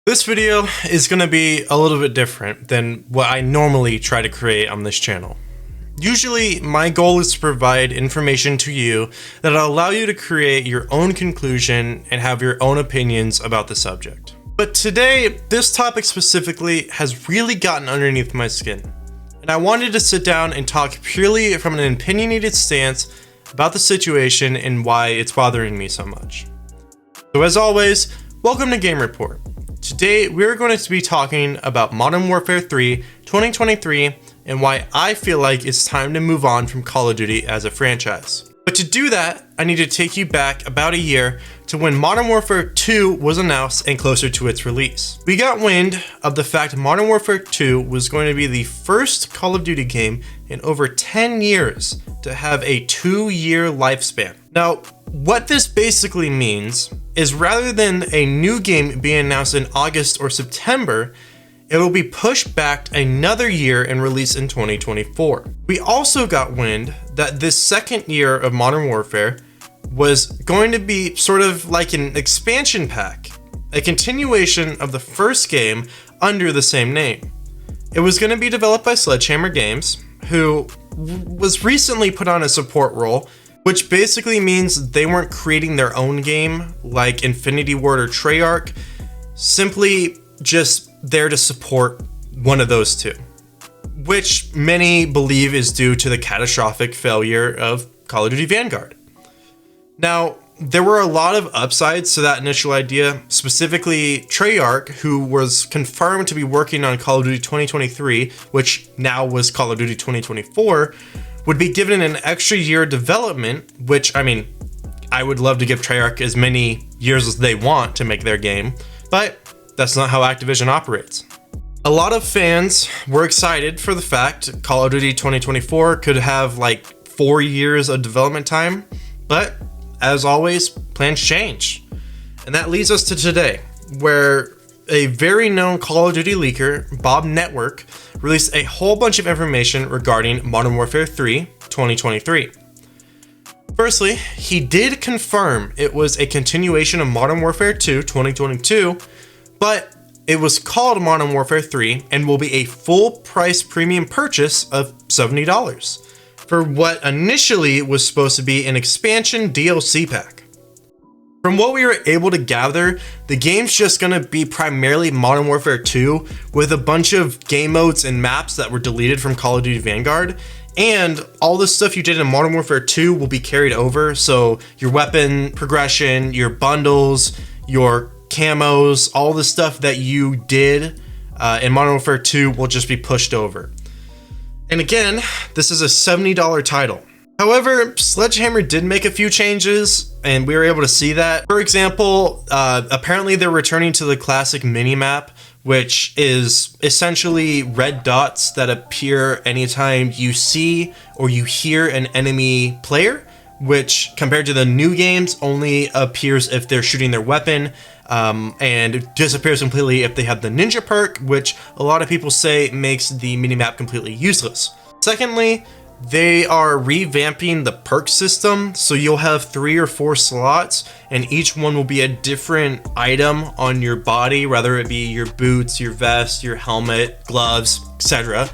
This video is going to be a little bit different than what I normally try to create on this channel. Usually, my goal is to provide information to you that'll allow you to create your own conclusion and have your own opinions about the subject. But today, this topic specifically has really gotten underneath my skin, and I wanted to sit down and talk purely from an opinionated stance about the situation and why it's bothering me so much. So as always, welcome to GameReport. Today, we're going to be talking about Modern Warfare 3 2023 and why I feel like it's time to move on from Call of Duty as a franchise. But to do that, I need to take you back about a year to when Modern Warfare 2 was announced and closer to its release. We got wind of the fact Modern Warfare 2 was going to be the first Call of Duty game in over 10 years to have a 2-year lifespan. Now, what this basically means is rather than a new game being announced in August or September, it will be pushed back another year and released in 2024. We also got wind that this second year of Modern Warfare was going to be sort of like an expansion pack, a continuation of the first game under the same name. It was going to be developed by Sledgehammer Games, who was recently put on a support role, which basically means they weren't creating their own game like Infinity Ward or Treyarch, simply just there to support one of those two, which many believe is due to the catastrophic failure of Call of Duty Vanguard. Now, there were a lot of upsides to that initial idea, specifically Treyarch, who was confirmed to be working on Call of Duty 2023, which now was Call of Duty 2024, would be given an extra year of development, which, I mean, I would love to give Treyarch as many years as they want to make their game, but that's not how Activision operates. A lot of fans were excited for the fact Call of Duty 2024 could have like 4 years of development time, but as always, plans change. And that leads us to today, where a very known Call of Duty leaker, Bob Network, released a whole bunch of information regarding Modern Warfare 3 2023. Firstly, he did confirm it was a continuation of Modern Warfare 2 2022, but it was called Modern Warfare 3 and will be a full price premium purchase of $70 for what initially was supposed to be an expansion DLC pack. From what we were able to gather, the game's just going to be primarily Modern Warfare 2 with a bunch of game modes and maps that were deleted from Call of Duty Vanguard, and all the stuff you did in Modern Warfare 2 will be carried over, so your weapon progression, your bundles, your camos, all the stuff that you did in Modern Warfare 2 will just be pushed over. And again, this is a $70 title. However, Sledgehammer did make a few changes, and we were able to see that. For example, apparently they're returning to the classic minimap, which is essentially red dots that appear anytime you see or you hear an enemy player, which compared to the new games only appears if they're shooting their weapon, and disappears completely if they have the ninja perk, which a lot of people say makes the minimap completely useless. Secondly, they are revamping the perk system, so you'll have 3 or 4 slots, and each one will be a different item on your body, whether it be your boots, your vest, your helmet, gloves, etc.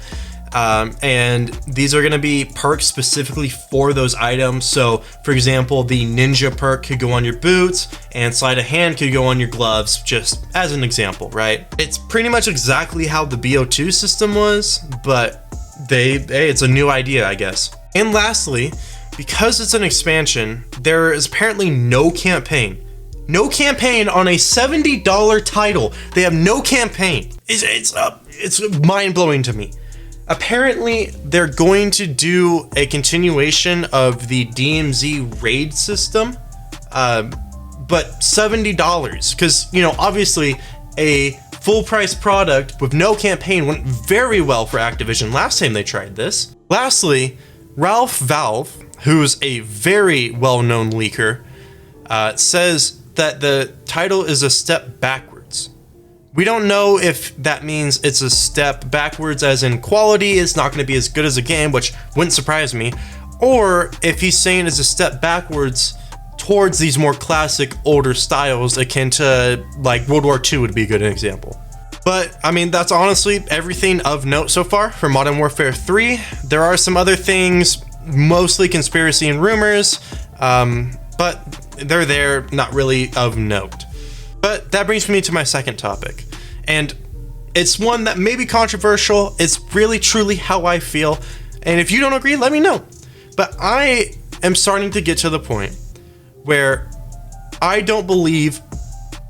And these are going to be perks specifically for those items. So, for example, the ninja perk could go on your boots, and sleight of hand could go on your gloves, just as an example, right? It's pretty much exactly how the BO2 system was, but hey, it's a new idea, I guess. And lastly, because it's an expansion, there is apparently no campaign. No campaign on a $70 title. They have no campaign. It's mind-blowing to me. Apparently, they're going to do a continuation of the DMZ raid system, but $70, because, you know, obviously a full price product with no campaign went very well for Activision last time they tried this. Lastly, Ralph Valve, who's a very well-known leaker, says that the title is a step backwards. We don't know if that means it's a step backwards as in quality is not going to be as good as a game, which wouldn't surprise me, or if he's saying it's a step backwards towards these more classic older styles akin to like World War II would be a good example. But I mean, that's honestly everything of note so far for Modern Warfare 3. There are some other things, mostly conspiracy and rumors, but they're there, not really of note. But that brings me to my second topic, and it's one that may be controversial. It's really truly how I feel, and if you don't agree, let me know. But I am starting to get to the point where I don't believe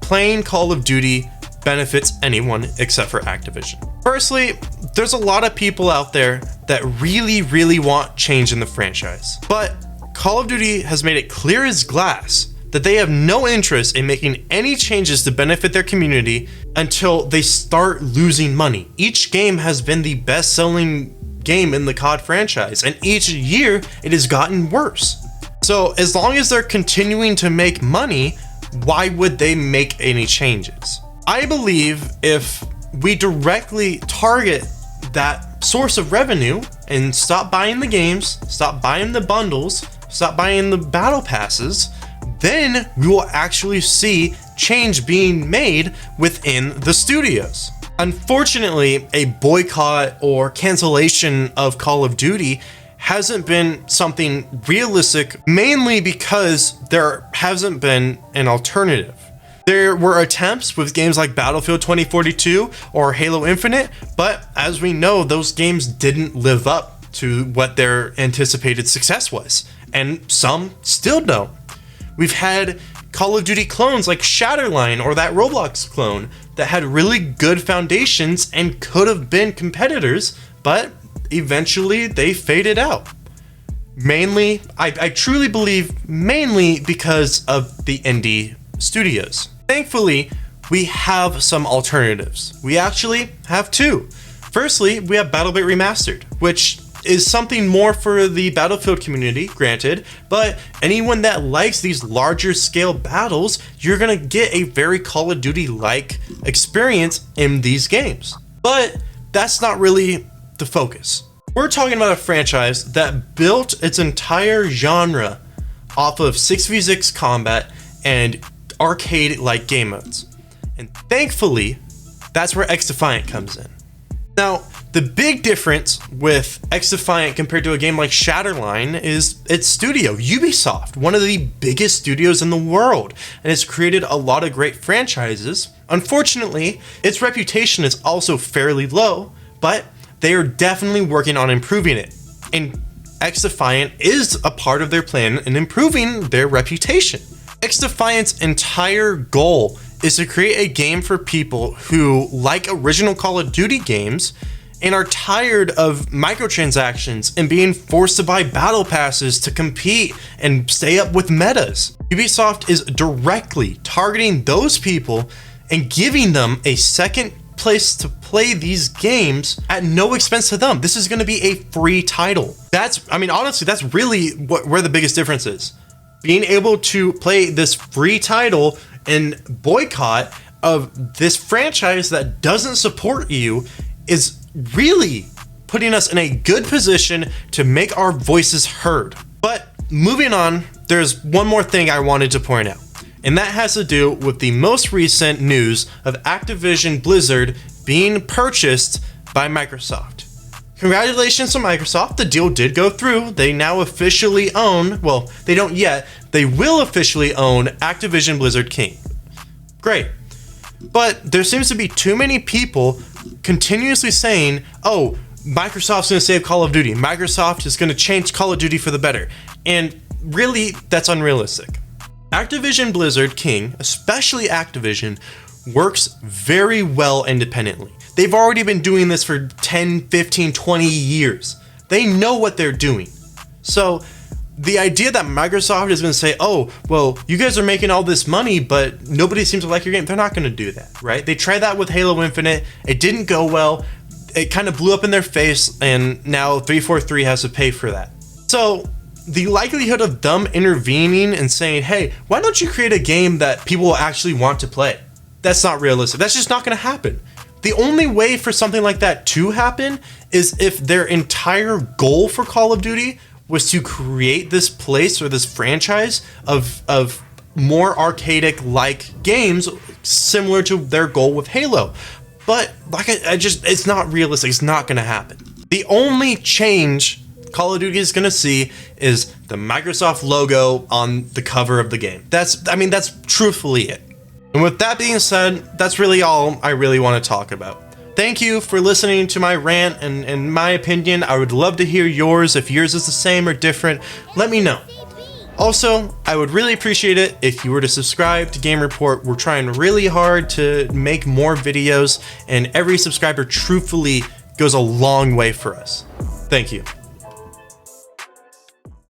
playing Call of Duty benefits anyone except for Activision. Firstly, there's a lot of people out there that really want change in the franchise, but Call of Duty has made it clear as glass that they have no interest in making any changes to benefit their community until they start losing money. Each game has been the best-selling game in the COD franchise, and each year it has gotten worse. So as long as they're continuing to make money, why would they make any changes? I believe if we directly target that source of revenue and stop buying the games, stop buying the bundles, stop buying the battle passes, then we will actually see change being made within the studios. Unfortunately, a boycott or cancellation of Call of Duty hasn't been something realistic, mainly because there hasn't been an alternative. There were attempts with games like Battlefield 2042 or Halo Infinite, but as we know, those games didn't live up to what their anticipated success was, and some still don't. We've had Call of Duty clones like Shatterline or that Roblox clone that had really good foundations and could have been competitors, but eventually they faded out. Mainly, I truly believe mainly because of the indie studios. Thankfully, we have some alternatives. We actually have two. Firstly, we have BattleBit Remastered, which is something more for the Battlefield community, granted, but anyone that likes these larger scale battles, you're gonna get a very Call of Duty-like experience in these games. But that's not really the focus. We're talking about a franchise that built its entire genre off of 6v6 combat and arcade-like game modes. And thankfully, that's where XDefiant comes in. Now, the big difference with XDefiant compared to a game like Shatterline is its studio, Ubisoft, one of the biggest studios in the world, and it's created a lot of great franchises. Unfortunately, its reputation is also fairly low, but they are definitely working on improving it. And XDefiant is a part of their plan in improving their reputation. XDefiant's entire goal is to create a game for people who like original Call of Duty games and are tired of microtransactions and being forced to buy battle passes to compete and stay up with metas. Ubisoft is directly targeting those people and giving them a second place to play these games at no expense to them. This is going to be a free title. Honestly, that's really where the biggest difference is. Being able to play this free title and boycott of this franchise that doesn't support you is really putting us in a good position to make our voices heard. But moving on, there's one more thing I wanted to point out, and that has to do with the most recent news of Activision Blizzard being purchased by Microsoft. Congratulations to Microsoft, the deal did go through. They now officially own, well, they don't yet, they will officially own Activision Blizzard King. Great. But there seems to be too many people continuously saying, oh, Microsoft's going to save Call of Duty. Microsoft is going to change Call of Duty for the better. And really, that's unrealistic. Activision Blizzard King, especially Activision, works very well independently. They've already been doing this for 10, 15, 20 years. They know what they're doing. So the idea that Microsoft is going to say, oh, well, you guys are making all this money, but nobody seems to like your game, they're not going to do that, right? They tried that with Halo Infinite. It didn't go well. It kind of blew up in their face, and now 343 has to pay for that. So the likelihood of them intervening and saying, hey, why don't you create a game that people will actually want to play? That's not realistic. That's just not going to happen. The only way for something like that to happen is if their entire goal for Call of Duty was to create this place or this franchise of more arcadic like games similar to their goal with Halo. But like I just, it's not realistic. It's not going to happen. The only change Call of Duty is going to see is the Microsoft logo on the cover of the game. That's truthfully it. And with that being said, that's really all I really want to talk about. Thank you for listening to my rant, and in my opinion, I would love to hear yours. If yours is the same or different, let me know. Also, I would really appreciate it if you were to subscribe to Game Report. We're trying really hard to make more videos, and every subscriber truthfully goes a long way for us. Thank you.